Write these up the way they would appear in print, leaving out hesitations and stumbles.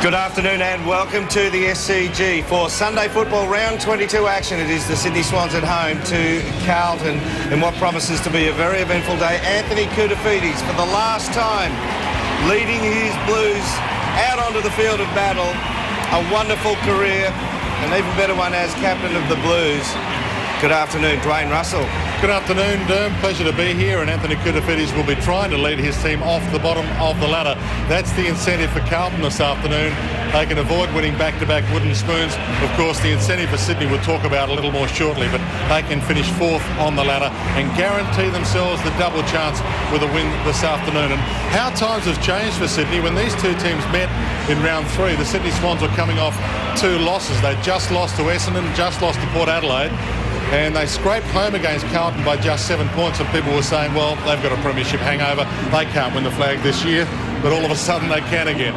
Good afternoon and welcome to the SCG for Sunday football round 22 action. It is the Sydney Swans at home to Carlton in what promises to be a very eventful day. Anthony Koutoufides for the last time leading his Blues out onto the field of battle. A wonderful career, an even better one as captain of the Blues. Good afternoon, Dwayne Russell. Good afternoon, Derm. Pleasure to be here, and Anthony Koutoufides will be trying to lead his team off the bottom of the ladder. That's the incentive for Carlton this afternoon. They can avoid winning back-to-back wooden spoons. Of course, the incentive for Sydney we'll talk about a little more shortly, but they can finish fourth on the ladder and guarantee themselves the double chance with a win this afternoon. And how times have changed for Sydney. When these two teams met in round 3, the Sydney Swans were coming off 2 losses. They just lost to Essendon, just lost to Port Adelaide, and they scraped home against Carlton by just 7 points, and people were saying, well, they've got a premiership hangover, they can't win the flag this year, but all of a sudden they can again.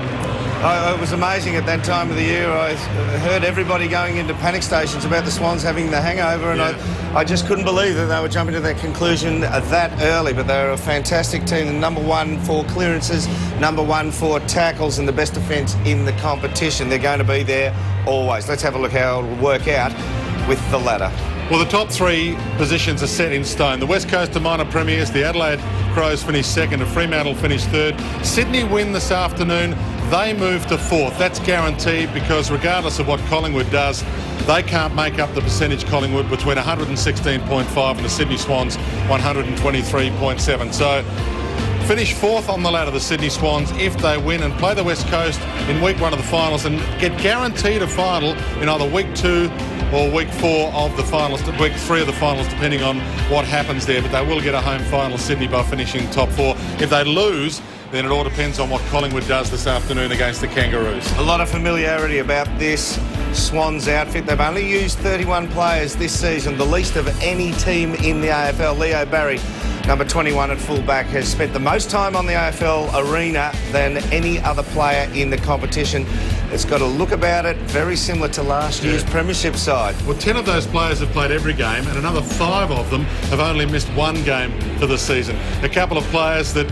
It was amazing at that time of the year. I heard everybody going into panic stations about the Swans having the hangover, and I just couldn't believe that they were jumping to that conclusion that early. But they're a fantastic team, number 1 for clearances, number 1 for tackles, and the best defence in the competition. They're going to be there always. Let's have a look how it will work out with the ladder. Well, the top 3 positions are set in stone. The West Coast are minor premiers. The Adelaide Crows finished 2nd and Fremantle finished 3rd. Sydney win this afternoon. They move to 4th. That's guaranteed because regardless of what Collingwood does, they can't make up the percentage Collingwood between 116.5 and the Sydney Swans 123.7. So finish 4th on the ladder, the Sydney Swans, if they win and play the West Coast in week 1 of the finals and get guaranteed a final in either week 2 or week 4 of the finals, week 3 of the finals, depending on what happens there. But they will get a home final, Sydney, by finishing top 4. If they lose, then it all depends on what Collingwood does this afternoon against the Kangaroos. A lot of familiarity about this Swans outfit. They've only used 31 players this season, the least of any team in the AFL. Leo Barry, number 21 at fullback, has spent the most time on the AFL arena than any other player in the competition. It's got a look about it very similar to last year's premiership side. Well, 10 of those players have played every game, and another 5 of them have only missed 1 game for the season. A couple of players that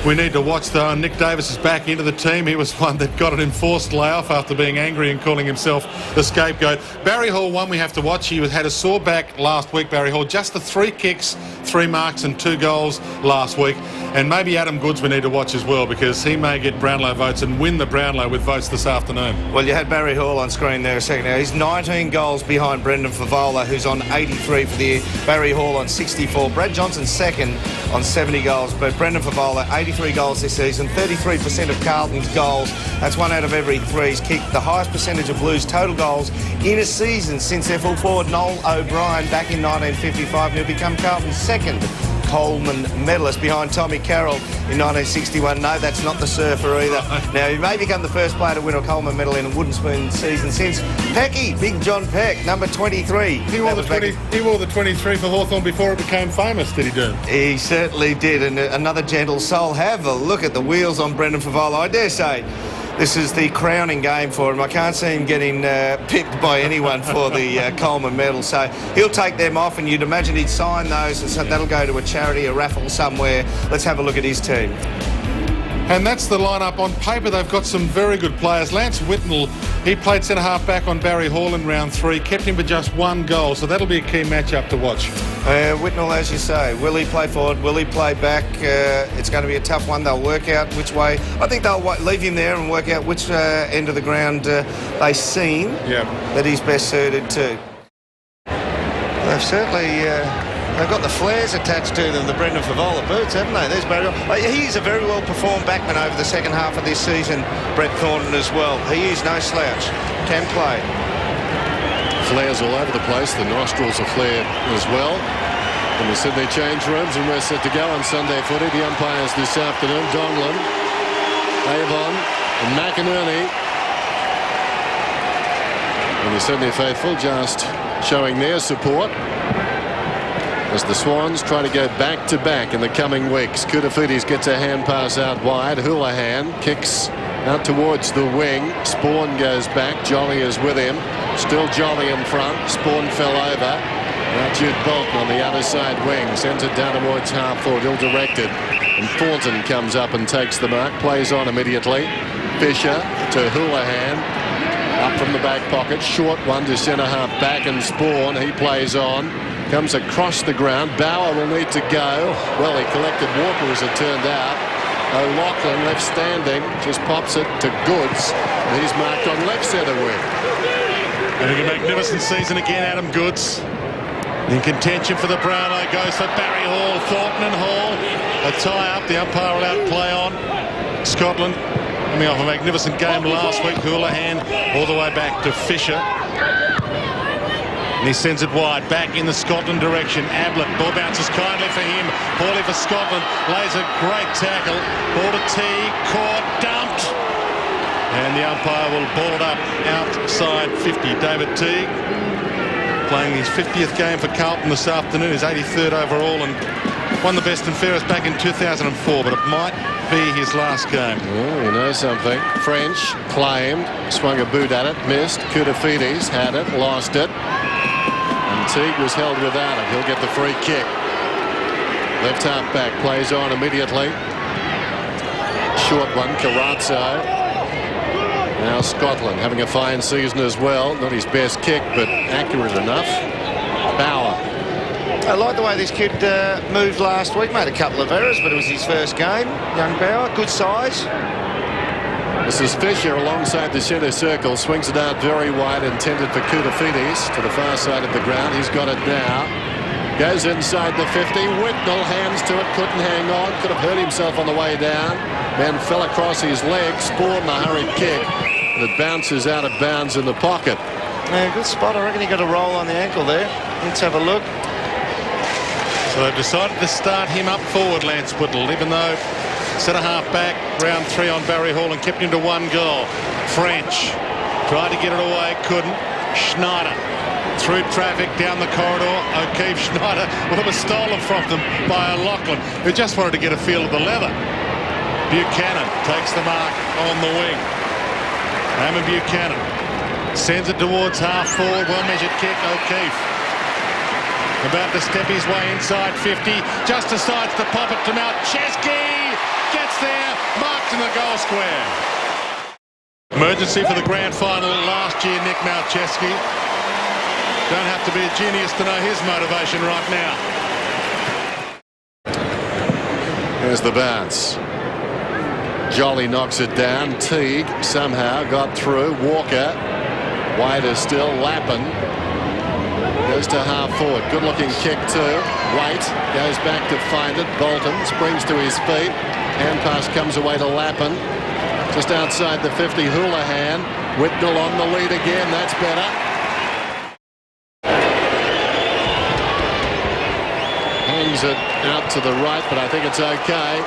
we need to watch, though, and Nick Davis is back into the team. He was one that got an enforced layoff after being angry and calling himself the scapegoat. Barry Hall, one we have to watch. He had a sore back last week, Barry Hall. Just the 3 kicks, 3 marks and 2 goals last week. And maybe Adam Goodes we need to watch as well, because he may get Brownlow votes and win the Brownlow with votes this afternoon. Well, you had Barry Hall on screen there a second ago. He's 19 goals behind Brendan Favola, who's on 83 for the year. Barry Hall on 64. Brad Johnson second on 70 goals. But Brendan Favola, 83 goals this season. 33% of Carlton's goals. That's 1 out of every 3 he's kicked. The highest percentage of Blues total goals in a season since their full forward Noel O'Brien back in 1955. And he'll become Carlton's 2nd Coleman medalist behind Tommy Carroll in 1961. No, that's not the surfer either. Now, he may become the first player to win a Coleman medal in a wooden spoon season since Pecky, Big John Peck, number 23. He wore the 23 for Hawthorn before it became famous, did he do? He certainly did, and another gentle soul. Have a look at the wheels on Brendan Favola. I dare say this is the crowning game for him. I can't see him getting pipped by anyone for the Coleman medal. So he'll take them off, and you'd imagine he'd sign those, and so that'll go to a charity, a raffle somewhere. Let's have a look at his team. And that's the lineup. On paper, they've got some very good players. Lance Whitnell, he played centre-half back on Barry Hall in round 3, kept him to just 1 goal, so that'll be a key match-up to watch. Whitnell, as you say, will he play forward, will he play back? It's going to be a tough one. They'll work out which way. I think they'll leave him there and work out which end of the ground they seem that he's best suited to. They've certainly... they've got the flares attached to them, the Brendan Favola boots, haven't they? There's Barry. He's a very well-performed backman over the second half of this season, Brett Thornton as well. He is no slouch. Can play. Flares all over the place. The nostrils are flared as well. In the Sydney change rooms, and we're set to go on Sunday footy. The umpires this afternoon, Donlan, Avon and McInerney. And the Sydney faithful just showing their support as the Swans try to go back-to-back in the coming weeks. Koutoufides gets a hand pass out wide. Houlihan kicks out towards the wing. Spawn goes back. Jolly is with him. Still Jolly in front. Spawn fell over. Now Jude Bolton on the other side wing. Centred down towards half forward. Ill-directed. And Thornton comes up and takes the mark. Plays on immediately. Fisher to Houlihan. Up from the back pocket. Short one to centre half back and Spawn. He plays on. Comes across the ground. Bauer will need to go. Well, he collected Walker as it turned out. O'Loughlin left standing. Just pops it to Goods. And he's marked on left centre wing. Having a magnificent season again, Adam Goods. In contention for the Brownlow goes for Barry Hall, Thornton and Hall. A tie-up, the umpire allowed play on. Scotland coming off a magnificent game last week. Houlihan all the way back to Fisher. And he sends it wide, back in the Scotland direction. Ablett, ball bounces kindly for him. Poorly for Scotland, lays a great tackle. Ball to Teague, caught, dumped. And the umpire will ball it up outside 50. David Teague playing his 50th game for Carlton this afternoon, his 83rd overall, and won the best and fairest back in 2004, but it might be his last game. Oh, you know something. French claimed, swung a boot at it, missed. Koutoufides had it, lost it. And Teague was held without it. He'll get the free kick. Left half back plays on immediately. Short one, Carazzo. Now Scotland having a fine season as well. Not his best kick, but accurate enough. Bauer. I like the way this kid moved last week. Made a couple of errors, but it was his first game. Young Bauer, good size. This is Fisher alongside the centre circle. Swings it out very wide, intended for Koutoufides to the far side of the ground. He's got it now. Goes inside the 50. Whitnell hands to it. Couldn't hang on. Could have hurt himself on the way down. Then fell across his legs. Spawn the hurried kick. And it bounces out of bounds in the pocket. Yeah, good spot. I reckon he got a roll on the ankle there. Let's have a look. So they've decided to start him up forward, Lance Whittle, even though centre half back, round 3 on Barry Hall and kept him to 1 goal. French tried to get it away, couldn't. Schneider through traffic down the corridor. O'Keefe, Schneider well, was stolen from them by O'Loughlin, who just wanted to get a feel of the leather. Buchanan takes the mark on the wing. Eamon Buchanan sends it towards half forward. Well measured kick. O'Keefe about to step his way inside 50. Just decides to pop it to Malcheski. Gets there. Marked in the goal square. Emergency for the grand final last year, Nick Malcheski. Don't have to be a genius to know his motivation right now. There's the bounce. Jolly knocks it down. Teague somehow got through. Walker wider still. Lappin goes to half forward. Good looking kick too. White goes back to find it. Bolton springs to his feet. Hand pass comes away to Lappin. Just outside the 50. Houlihan. Whitnell on the lead again. That's better. Hangs it out to the right, but I think it's okay.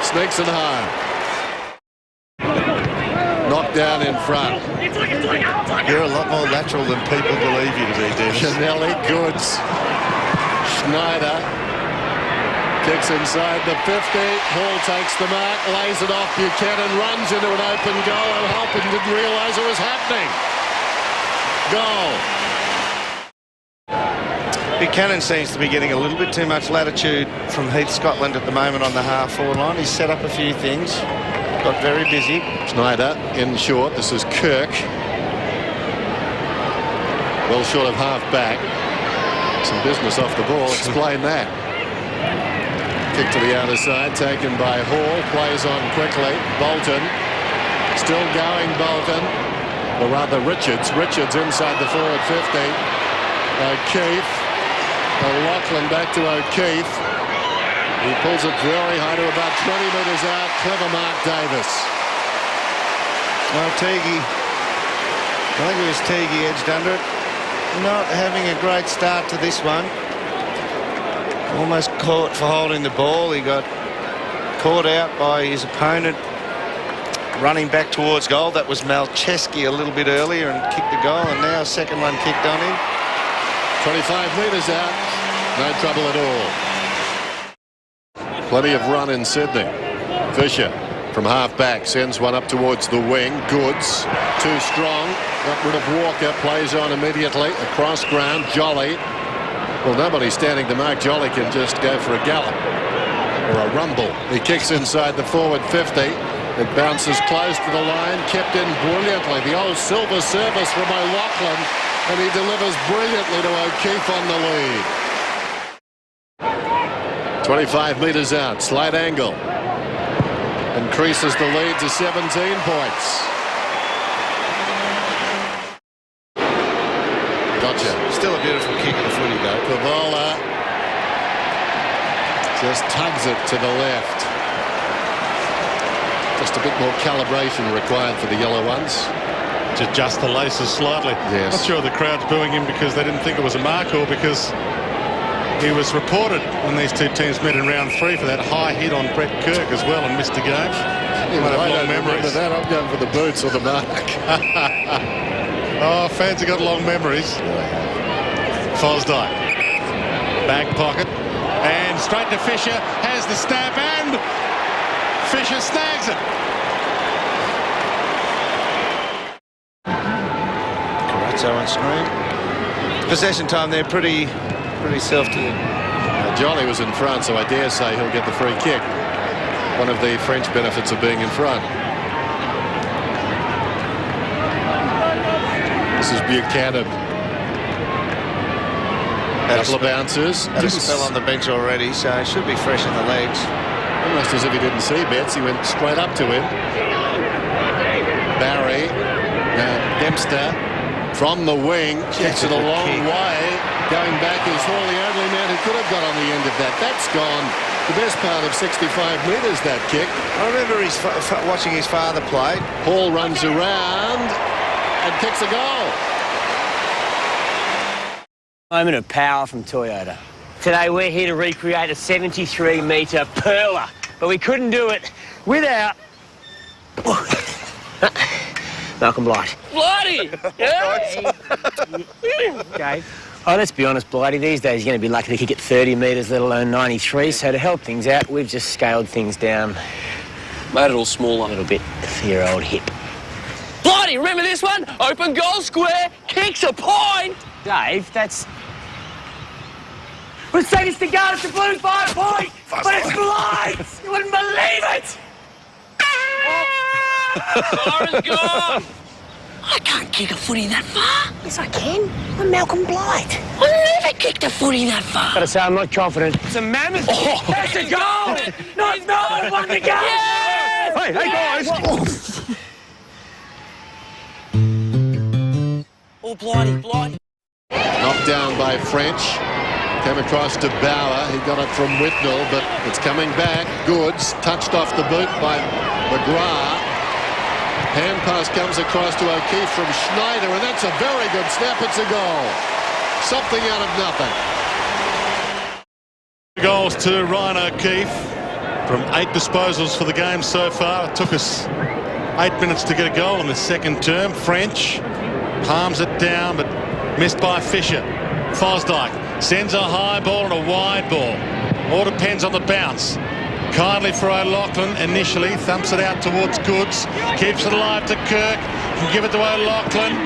Sneaks it home. Knocked down in front. You're a lot more lateral than people believe you to be, Dennis. Chanelli, Goods. Schneider kicks inside the 50. Hall takes the mark, lays it off. Buchanan runs into an open goal. O'Halpin didn't realise it was happening. Goal. Buchanan seems to be getting a little bit too much latitude from Heath Scotland at the moment on the half-forward line. He's set up a few things. Got very busy. Schneider in short. This is Kirk. Well short of half back. Some business off the ball. Explain that. Kick to the outer side. Taken by Hall. Plays on quickly. Bolton. Still going Bolton. Or rather Richards. Richards inside the forward 50. O'Keefe. O'Loughlin back to O'Keefe. He pulls it very high to about 20 metres out. Clever Mark Davis. Well, Teague, I think it was Teague edged under it. Not having a great start to this one. Almost caught for holding the ball. He got caught out by his opponent running back towards goal. That was Malcheski a little bit earlier and kicked the goal, and now a second one kicked on him. 25 metres out. No trouble at all. Plenty of run in Sydney. Fisher from half back sends one up towards the wing. Goods too strong. Got rid of Walker. Plays on immediately. Across ground. Jolly. Well, nobody's standing to mark. Jolly can just go for a gallop or a rumble. He kicks inside the forward 50. It bounces close to the line, kept in brilliantly. The old silver service from O'Loughlin, and he delivers brilliantly to O'Keefe on the lead. 25 metres out, slight angle. Increases the lead to 17 points. Gotcha. Still a beautiful kick of the footy, though. Favola just tugs it to the left. Just a bit more calibration required for the yellow ones. To adjust the laces slightly. Yes. Not sure the crowd's booing him because they didn't think it was a mark or because he was reported when these two teams met in round 3 for that high hit on Brett Kirk as well and missed a game. Yeah, I don't remember that. I'm going for the boots or the mark. Oh, fans have got long memories. Fosdyke. Back pocket. And straight to Fisher. Has the stab and Fisher snags it. Carazzo on screen. Possession time there, pretty self-to. Johnny was in front, so I dare say he'll get the free kick. One of the French benefits of being in front. This is Buchanan. Couple of bounces. Had a spell on the bench already, so it should be fresh in the legs. Almost as if he didn't see Betts. He went straight up to him. Barry. Dempster from the wing. Kicks it a long way. Going back is Hall, the only man who could have got on the end of that. That's gone the best part of 65 metres, that kick. I remember watching his father play. Hall runs around and kicks a goal. Moment of power from Toyota. Today we're here to recreate a 73-metre perler, but we couldn't do it without Malcolm Blight. Blighty! Yeah. Okay. Oh, let's be honest, Blighty, these days you're going to be lucky to kick it 30 metres, let alone 93, so to help things out, we've just scaled things down Made it all smaller. a little bit for your old hip. Blighty, remember this one? Open goal square, kicks a point! Dave, that's... We'll say this to guard, it's a blue 5 point, but it's Blight! You wouldn't believe it! Lauren's gone! I can't kick a footy that far. Yes, I can. I'm Malcolm Blight. I never kicked a footy that far. Gotta say, I'm not confident. It's a mammoth. Oh, That's a goal! Not no one won the game! Yes! Hey guys! Oh, Blighty. Knocked down by French. Came across to Bauer. He got it from Whitnell, but it's coming back. Goods touched off the boot by McGrath. Hand pass comes across to O'Keefe from Schneider, and that's a very good snap. It's a goal. Something out of nothing. Goals to Ryan O'Keefe from 8 disposals for the game so far. It took us 8 minutes to get a goal in the second term. French palms it down, but missed by Fisher. Fosdyke sends a high ball and a wide ball. All depends on the bounce. Kindly for O'Loughlin initially, thumps it out towards Goods, keeps it alive to Kirk, can give it to O'Loughlin,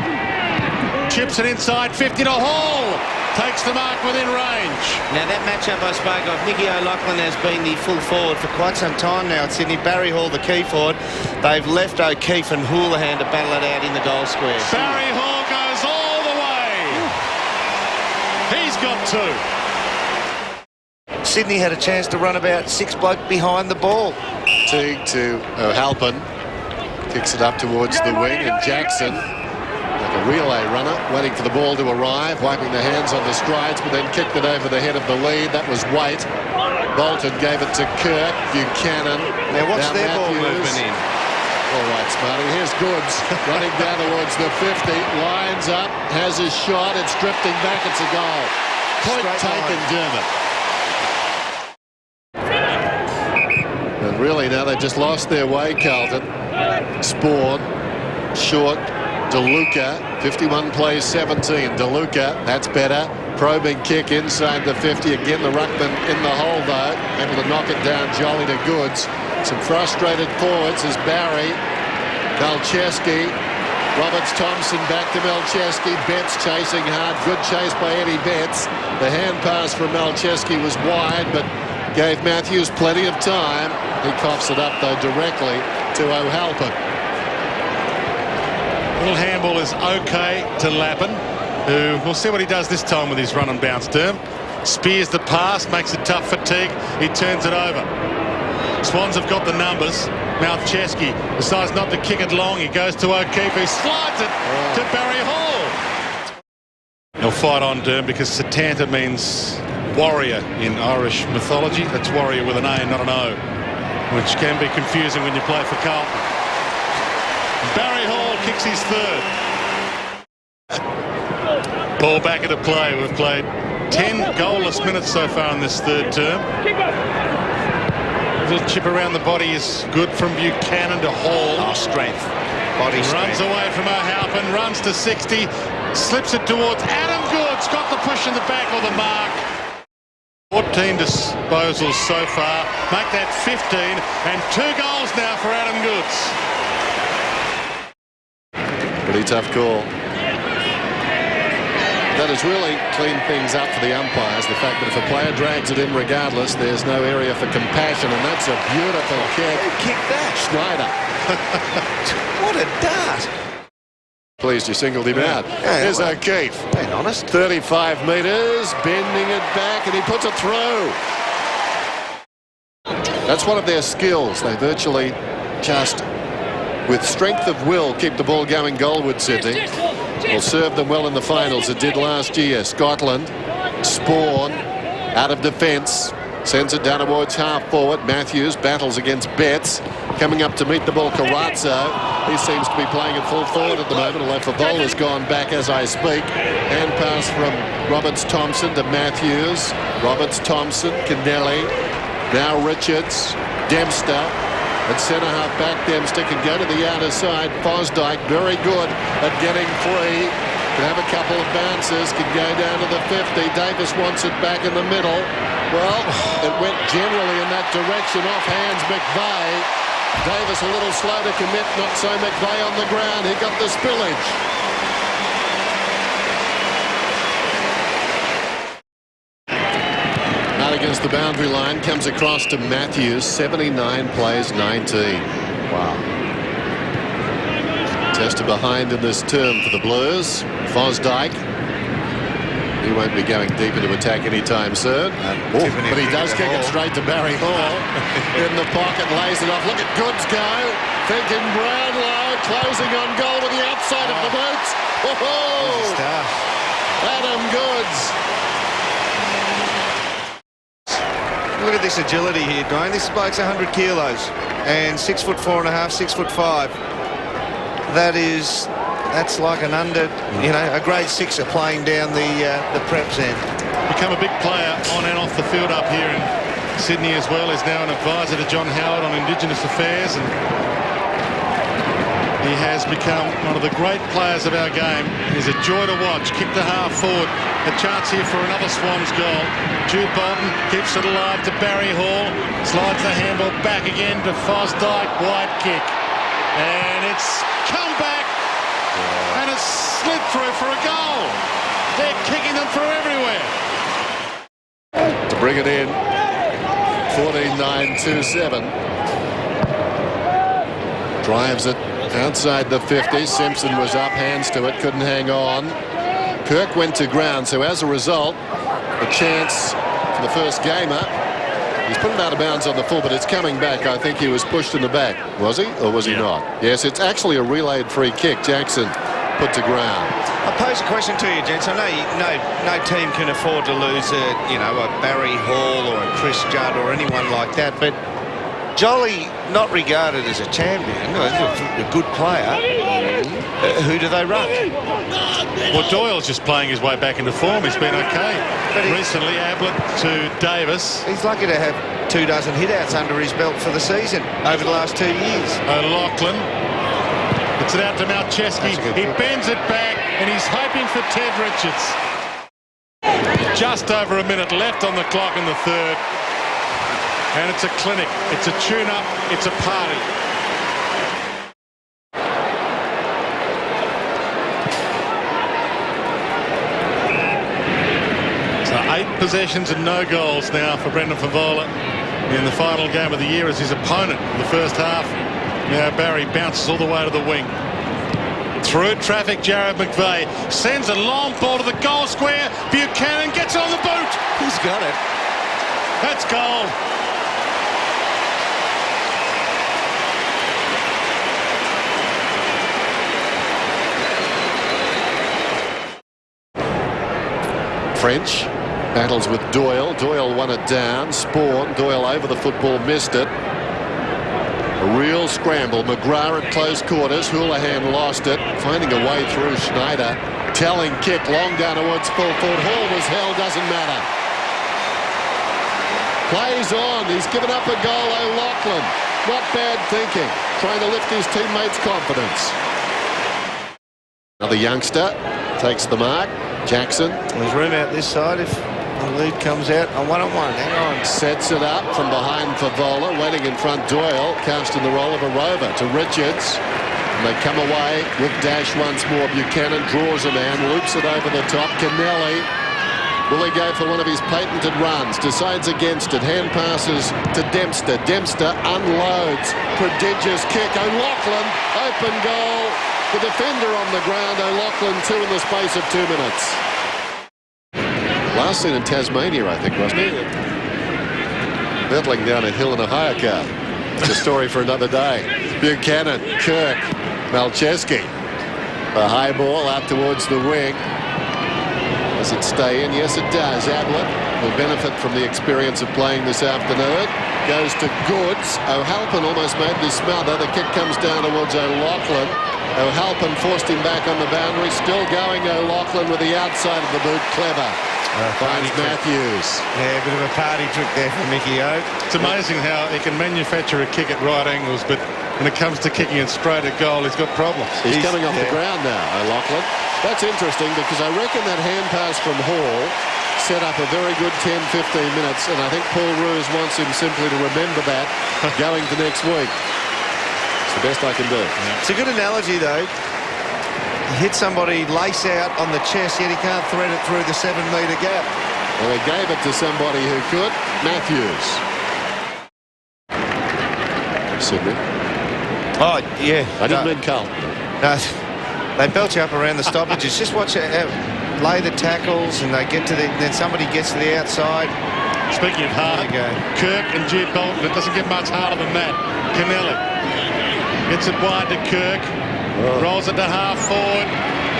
chips it inside 50 to Hall, takes the mark within range. Now that matchup I spoke of, Nicky O'Loughlin has been the full forward for quite some time now at Sydney. Barry Hall the key forward. They've left O'Keefe and Houlihan to battle it out in the goal square. Barry Hall goes all the way. He's got 2. Sydney had a chance to run about 6 bloke behind the ball. Teague to Halpin. Kicks it up towards the wing, and Jackson, like a relay runner, waiting for the ball to arrive, wiping the hands on the strides, but then kicked it over the head of the lead. That was White. Bolton gave it to Kirk. Buchanan. Now watch their ball Matthews. movement in. All right, Smarty. Here's Goods running down towards the 50. Lines up, has his shot. It's drifting back. It's a goal. Point Straight taken, line. Dermot. And really now they've just lost their way, Carlton. Spawn, short, DeLuca, 51 plays 17. DeLuca, that's better. Probing kick inside the 50. Again, the ruckman in the hole, though. Able to knock it down, jolly to Goods. Some frustrated forwards as Barry, Malcheski, Roberts-Thompson back to Malcheski. Betts chasing hard. Good chase by Eddie Betts. The hand pass from Malcheski was wide, but gave Matthews plenty of time. He coughs it up, though, directly to O'Halpin. Little handball is okay to Lappin, who we'll see what he does this time with his run and bounce term. Spears the pass, makes it tough for Teague. He turns it over. Swans have got the numbers. Malcheski decides not to kick it long. He goes to O'Keefe, who slides it to Barry Hall. He'll fight on, Derm, because Satanta means warrior in Irish mythology. That's warrior with an A and not an O, which can be confusing when you play for Carlton. Barry Hall kicks his third. Ball back into play. We've played 10 goalless minutes so far in this third term. A little chip around the body is good from Buchanan to Hall. Oh, strength. Body strength. Runs away from O'Halpin, runs to 60, slips it towards Adam Goods. Got the push in the back or the mark. 14 disposals so far. Make that 15 and 2 goals now for Adam Goods. Pretty tough call. That has really cleaned things up for the umpires. The fact that if a player drags it in regardless, there's no area for compassion, and that's a beautiful kick. Who kicked that? Schneider. What a dart. Pleased you singled him out. Yeah, Here's well, O'Keefe. being honest. 35 metres, bending it back, and he puts a throw. That's one of their skills. They virtually just, with strength of will, keep the ball going goalward, Sydney. Will serve them well in the finals. It did last year. Scotland, Spawn, out of defence, sends it down towards half forward. Matthews battles against Betts. Coming up to meet the ball, Carazzo. He seems to be playing at full forward at the moment, although Favola's gone back as I speak. Hand pass from Roberts-Thompson to Matthews. Roberts-Thompson, Kennelly. Now Richards, Dempster. At centre-half back, Dempster can go to the outer side. Fosdyke, very good at getting free. Can have a couple of bounces, can go down to the 50. Davis wants it back in the middle. Well, it went generally in that direction, off hands McVeigh. Davis a little slow to commit, not so McVeigh on the ground. He got the spillage. Against the boundary line, comes across to Matthews. 79 plays 19. Wow. Tester behind in this term for the Blues. Fosdyke. He won't be going deep into attack anytime soon. But he does kick it straight to Barry Hall. In the pocket, lays it off. Look at Goods go. Thinking Brownlow, closing on goal with the outside of the boots. Oh, Adam Goods. Look at this agility here, Dwayne. This bloke's 100 kilos and 6'4.5", 6'5". That's like an under, a grade sixer playing down the prep end. Become a big player on and off the field up here in Sydney as well. Is now an advisor to John Howard on Indigenous affairs, and he has become one of the great players of our game. He's a joy to watch. Kick to half forward. A chance here for another Swans goal. Jude Bolton keeps it alive to Barry Hall. Slides the handball back again to Fosdyke. Wide kick. And it's come back. And it's slid through for a goal. They're kicking them through everywhere. To bring it in. 14-9-2-7. Drives it outside the 50. Simpson was up, hands to it, couldn't hang on. Kirk went to ground, so as a result, a chance for the first gamer. He's put it out of bounds on the full, but it's coming back. I think he was pushed in the back. Was he, or was he not? Yes, it's actually a relayed free kick. Jackson put to ground. I pose a question to you, gents. I know no team can afford to lose a Barry Hall or a Chris Judd or anyone like that, but Jolly, not regarded as a champion, a good player. Who do they run? Well, Doyle's just playing his way back into form. He's been okay. But recently, Ablett to Davis. He's lucky to have 2 dozen hit-outs under his belt for the season over the last 2 years. O'Loughlin. It's it out to Malcheski. He bends it back, and he's hoping for Ted Richards. Just over a minute left on the clock in the third. And it's a clinic. It's a tune-up. It's a party. So 8 possessions and no goals now for Brendan Favola in the final game of the year as his opponent in the first half Now Barry bounces all the way to the wing. Through traffic, Jared McVeigh sends a long ball to the goal square. Buchanan gets on the boot. He's got it. That's goal. French battles with Doyle. Doyle won it down. Spawn. Doyle over the football, missed it. A real scramble. McGrath at close quarters. Houlihan lost it. Finding a way through Schneider. Telling kick long down towards full forward. Hall was held. Doesn't matter. Plays on. He's given up a goal. O'Loughlin. Not bad thinking. Trying to lift his teammates' confidence. Another youngster takes the mark. Jackson. There's room out this side if the lead comes out on 1-on-1. Hang on. Sets it up from behind for Vola. Waiting in front, Doyle. Casting the role of a rover to Richards. And they come away with dash once more. Buchanan draws a man. Loops it over the top. Kennelly. Will he go for one of his patented runs? Decides against it. Hand passes to Dempster. Dempster unloads. Prodigious kick. O'Loughlin. Open goal. The defender on the ground. O'Loughlin 2 in the space of 2 minutes. Last seen in Tasmania, I think, wasn't it? Battling down a hill in a hire car. It's a story for another day. Buchanan, Kirk, Malcheski. A high ball out towards the wing. Does it stay in? Yes, it does. Ablett will benefit from the experience of playing this afternoon. Goes to Goods. O'Halpin almost made the smother. The kick comes down towards O'Loughlin. O'Halpin forced him back on the boundary. Still going O'Loughlin with the outside of the boot. Clever. Finds Matthews. Yeah, a bit of a party trick there for Mickey O. It's amazing how he can manufacture a kick at right angles, but when it comes to kicking it straight at goal, he's got problems. He's coming off the ground now, O'Loughlin. That's interesting because I reckon that hand pass from Hall set up a very good 10-15 minutes, and I think Paul Roos wants him simply to remember that going to next week. It's the best I can do. Yeah. It's a good analogy, though. He hit somebody lace out on the chest, yet he can't thread it through the 7-metre gap. Well, he gave it to somebody who could. Matthews. Sydney. Oh, yeah. I didn't mean Carlton. No, they belt you up around the stoppages. Just watch it, lay the tackles, and they get to the. Then somebody gets to the outside. Speaking of hard, Kirk and Jude Bolton, it doesn't get much harder than that. Kennelly gets it wide to Kirk. Rolls it to half forward.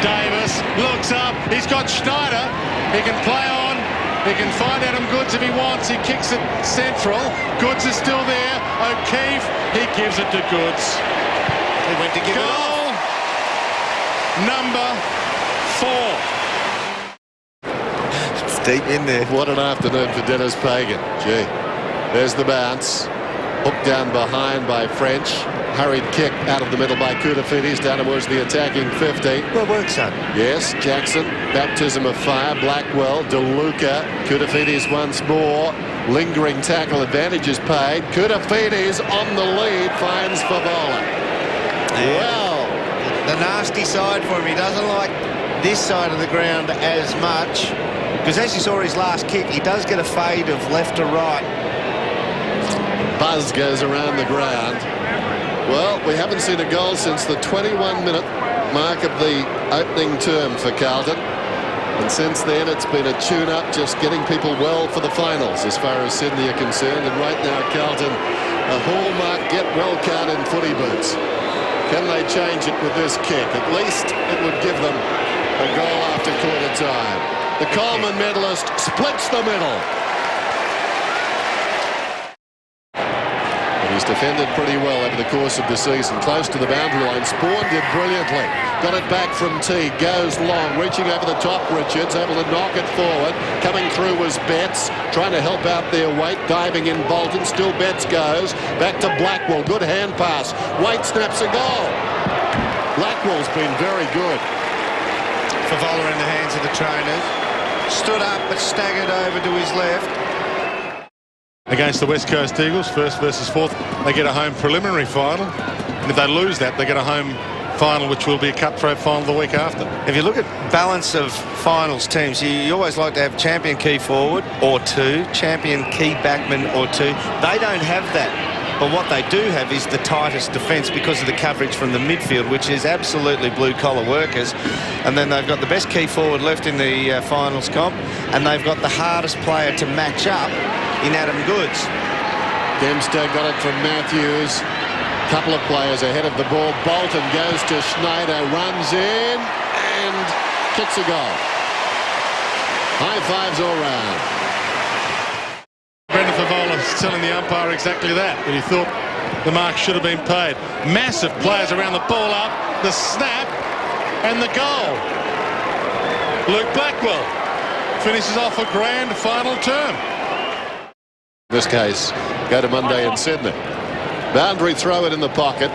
Davis looks up. He's got Schneider. He can play on. He can find Adam Goods if he wants. He kicks it central. Goods is still there. O'Keefe. He gives it to Goods. He went to give it off. Goal number 4. It's deep in there. What an afternoon for Dennis Pagan. Gee. There's the bounce. Hooked down behind by French. Hurried kick out of the middle by Koutafidis down towards the attacking 50. Well work, son. Yes, Jackson. Baptism of fire. Blackwell. DeLuca. Koutafidis once more. Lingering tackle. Advantage is paid. Koutafidis on the lead. Finds Favola. Yeah. Well. The nasty side for him. He doesn't like this side of the ground as much. Because as you saw his last kick, he does get a fade of left to right. Buzz goes around the ground. Well, we haven't seen a goal since the 21-minute mark of the opening term for Carlton. And since then, it's been a tune-up, just getting people well for the finals as far as Sydney are concerned. And right now, Carlton, a hallmark get-well card in footy boots. Can they change it with this kick? At least it would give them a goal after quarter time. The Coleman medalist splits the middle. He's defended pretty well over the course of the season. Close to the boundary line. Spawn did brilliantly. Got it back from T. Goes long. Reaching over the top. Richards able to knock it forward. Coming through was Betts. Trying to help out their weight. Diving in Bolton. Still Betts goes. Back to Blackwell. Good hand pass. Waite snaps a goal. Blackwell's been very good. Favola in the hands of the trainers. Stood up but staggered over to his left. Against the West Coast Eagles, first versus fourth, they get a home preliminary final. And if they lose that, they get a home final, which will be a cutthroat final the week after. If you look at balance of finals teams, you always like to have champion key forward or 2, champion key backman or 2. They don't have that. But what they do have is the tightest defence because of the coverage from the midfield, which is absolutely blue-collar workers. And then they've got the best key forward left in the finals comp, and they've got the hardest player to match up in Adam Goods. Dempster got it from Matthews. Couple of players ahead of the ball. Bolton goes to Schneider, runs in and kicks a goal. High fives all round. Brendan Favola telling the umpire exactly that he thought the mark should have been paid. Massive players around the ball up, the snap and the goal. Luke Blackwell finishes off a grand final term. In this case, go to Monday in Sydney. Boundary throw it in the pocket.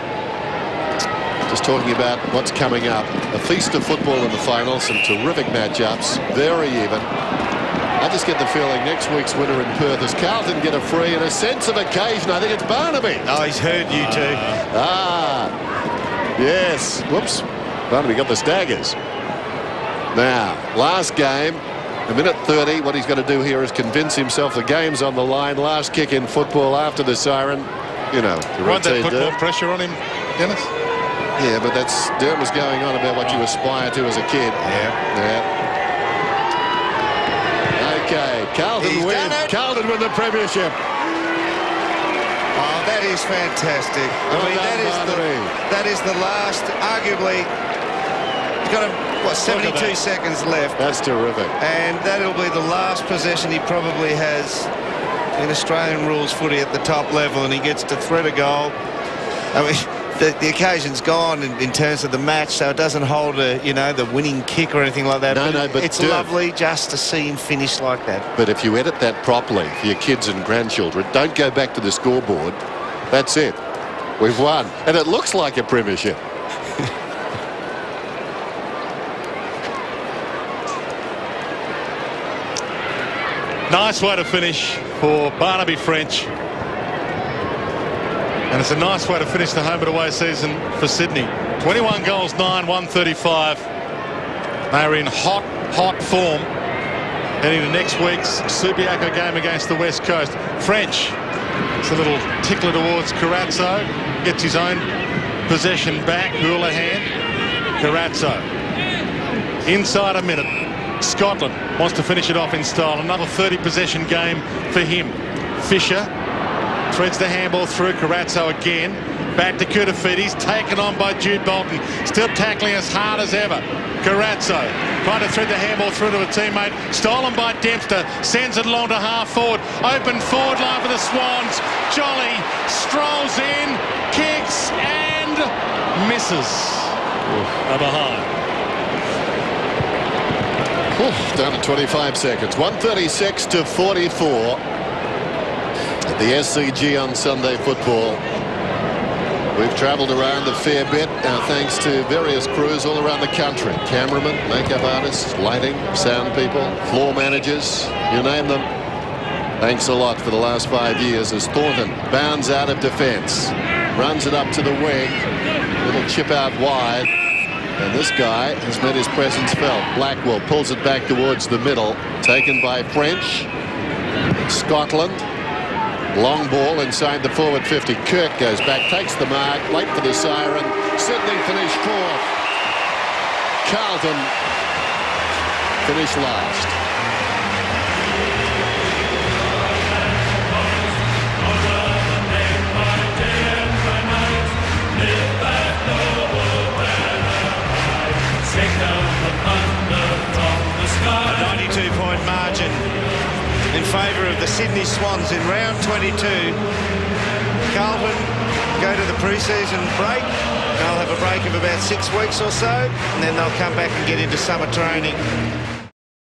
Just talking about what's coming up. A feast of football in the final. Some terrific matchups. Very even. I just get the feeling next week's winner in Perth is Carlton get a free and a sense of occasion. I think it's Barnaby. Oh, he's heard you too. Yes. Whoops. Barnaby got the staggers. Now, last game, a minute 30. What he's got to do here is convince himself the game's on the line. Last kick in football after the siren. You know, Won't that put more pressure on him, Dennis? Yeah, but that's Derm was going on about what you aspire to as a kid. Yeah. Okay, Carlton win. Carlton win the premiership. Oh, that is fantastic. That is the last, arguably, he's got 72 seconds left. That's terrific. And that'll be the last possession he probably has in Australian rules footy at the top level, and he gets to thread a goal. I mean, the occasion's gone in terms of the match, so it doesn't hold the winning kick or anything like that. No, but it's lovely just to see him finish like that. But if you edit that properly for your kids and grandchildren, don't go back to the scoreboard. That's it. We've won. And it looks like a premiership. Nice way to finish for Barnaby French. And it's a nice way to finish the home and away season for Sydney. 21 goals, 9, 135. They are in hot form heading to next week's Subiaco game against the West Coast. French, it's a little tickler towards Carazzo. Gets his own possession back. Houlihan. Carazzo. Inside a minute. Scotland wants to finish it off in style. Another 30 possession game for him. Fisher threads the handball through. Carazzo again. Back to Koutoufidis. Taken on by Jude Bolton. Still tackling as hard as ever. Carazzo trying to thread the handball through to a teammate. Stolen by Dempster. Sends it along to half forward. Open forward line for the Swans. Jolly strolls in. Kicks and misses. Behind. Down to 25 seconds. 136 to 44 at the SCG on Sunday Football. We've travelled around a fair bit thanks to various crews all around the country. Cameramen, makeup artists, lighting, sound people, floor managers, you name them. Thanks a lot for the last 5 years as Thornton bounds out of defence. Runs it up to the wing. Little chip out wide. And this guy has made his presence felt. Blackwell pulls it back towards the middle. Taken by French. Scotland. Long ball inside the forward 50. Kirk goes back, takes the mark. Late for the siren. Sydney finished fourth. Carlton finished last. A 92-point margin in favour of the Sydney Swans in round 22. Carlton go to the pre-season break. They'll have a break of about 6 weeks or so, and then they'll come back and get into summer training.